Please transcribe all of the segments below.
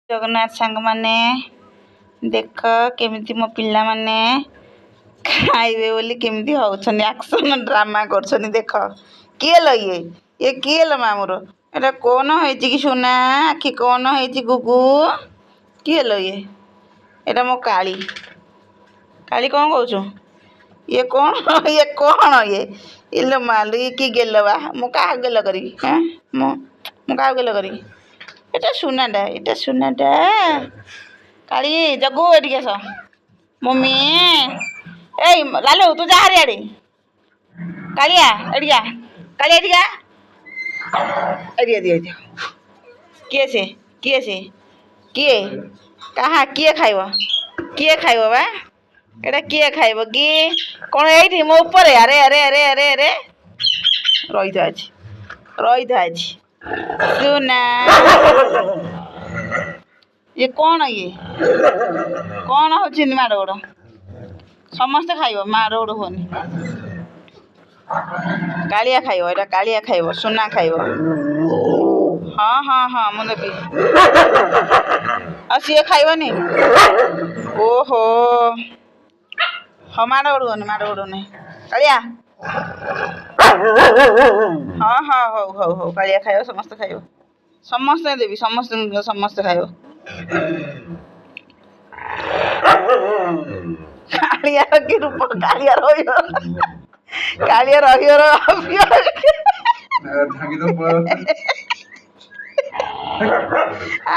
जगन्नाथ सांग माने देख केमिति मो पिला माने खाइबे बोली केमिति होउछन एक्शन ड्रामा करछन देख किए ल ये किए ल मामुर एटा कोन होइछि कि सुना आखि कोन होइछि गुगु किए ल एटा मो काली काली कोन कहउछु ये कोन ये इलो मालु ये की गेलबा मो का गेल करी हैं मो का गेल करी एटा सुनाटा काली जगू एटी केस मम्मी ए लालू तू जा हरियाड़ी कालिया एटिया कालिया एटिया एटिया दिया किए से किए कहाँ किए खाइब बा एटा किए खाइब कि कौन एठी मो ऊपर अरे अरे अरे अरे अरे रही था आज सुना ये कौन होची माड़ गोड़ समस्ते खाइब माड़ गोड़ होनी कालिया खाइब एटा कालिया खाइब सुना खाइब हाँ हाँ हाँ मुझे देवी आ सी खाइबनी ओहो हाँ माड़ गोड़ होनी कालिया हाँ हाँ हो कालिया खाइब समस्ते खाइब समस्ते देवी समस्ते खाइब कालिया की रूप कालिया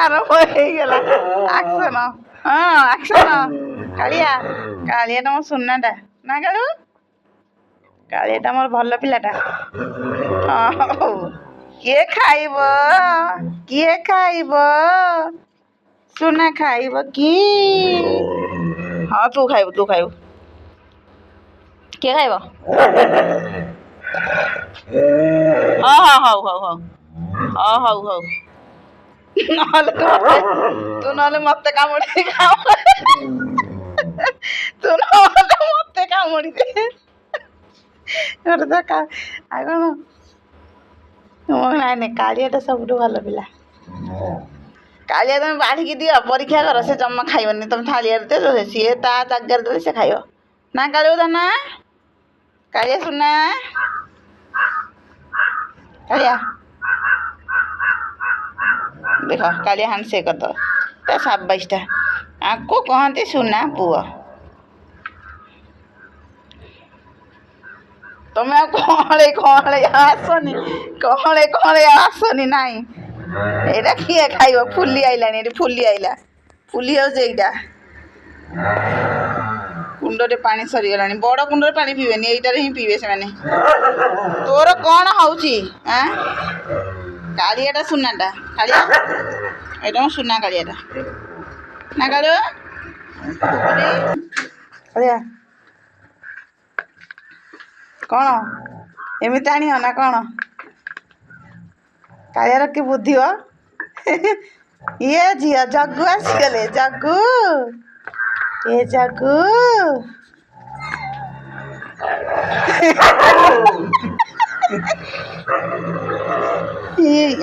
आरंभ हो गला एक्शन हाँ एक्शन कालिया तो मो सुनाटा ना कालू कालियाटा मोर भल पिलाटा किए खाइब सुना खाइब कि हाँ तू खाइब किए खाइब हौ तू नहले मते कामुड़ी दे नाई कालियाटा सब भल पिला कालिया तुम बाढ़ी दियो परीक्षा कर से जमा खाइबनी तुम थाली दे सी ता जगार दे से खाइब ना कालिया दाना कालिया सुना कालिया देख कालिया हाथ से कर दो साबाइसटा आपको कहते सुना पुआ तुम्हें कहले आसनी नाई एटा किए खाइब फुली आइलानी फुली होटा कुंडे पानी सरीगला बड़ कुंडे पानी पीबेनि एटार ही पीबे से माने तोर कौन होउची कालियाटा सुनाटा कालिया एटा सुना कालियाटा ना कालिया कालिया कौन एमती आण ना कौन कालियार कि बुद्धि हो ये झी जग्गू आसीगले जग्गू ये जग्गू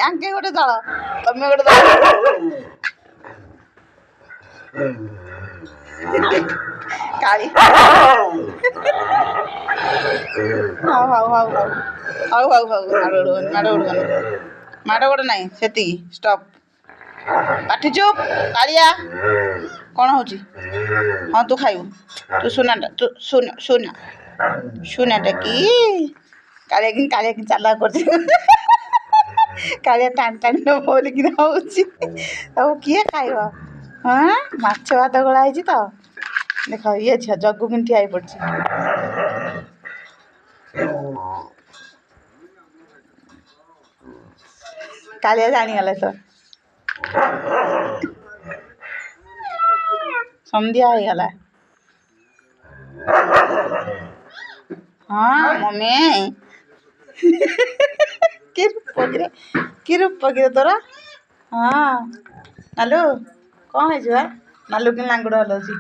आंके गोटे दल तमें गोटे दल काली माड़ गोड़ नाई से स्टॉप पाठी चुप कालिया कौन हो हाँ तू खाइबू तू सुनाटा तू सुनाटा कि कालिया कि चाला कर कालिया टाण टाण बोलिक किए खाइब हाँ माछ भात गोलाइ तो देख ये झील जग्गू कि ठिया पड़ी कालिया जानीगला तो संध्या हो गला हाँ मम्मी कि रूप कि तोर हाँ नालू कौन है नालू कि लांगुड़ हलाउची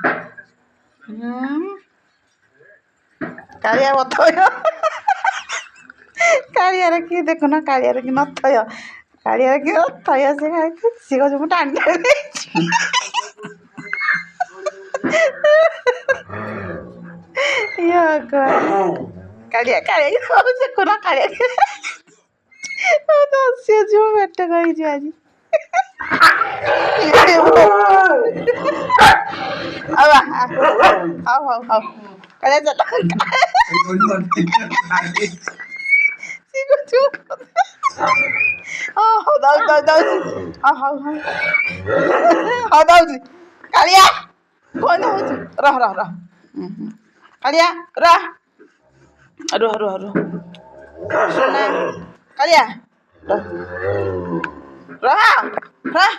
कालिया बथय कालियार कि देखुन कालियार कि नथय कालियार कि नथय से सी कह टाणी Ya God. Kalia ହଉଛି କୋନା କାଳିଆ ତ ହସି ଯିବ ପେଟ କହିଯିବ ଆଜି ହଉ ହଉ ହଉ କାଳିଆ ଚାଲ ହଉ ଦଉଛି ଦଉଛି ହଉ ହଉ ହଉ ହଉ ଦଉଛି କାଳିଆ କଣ ହଉଛି ରହ ରହ ରହ କାଳିଆ ରହ ରୁହ ରୁହ ରୁହ ଶୁଣ କାଳିଆ ରହ ରହ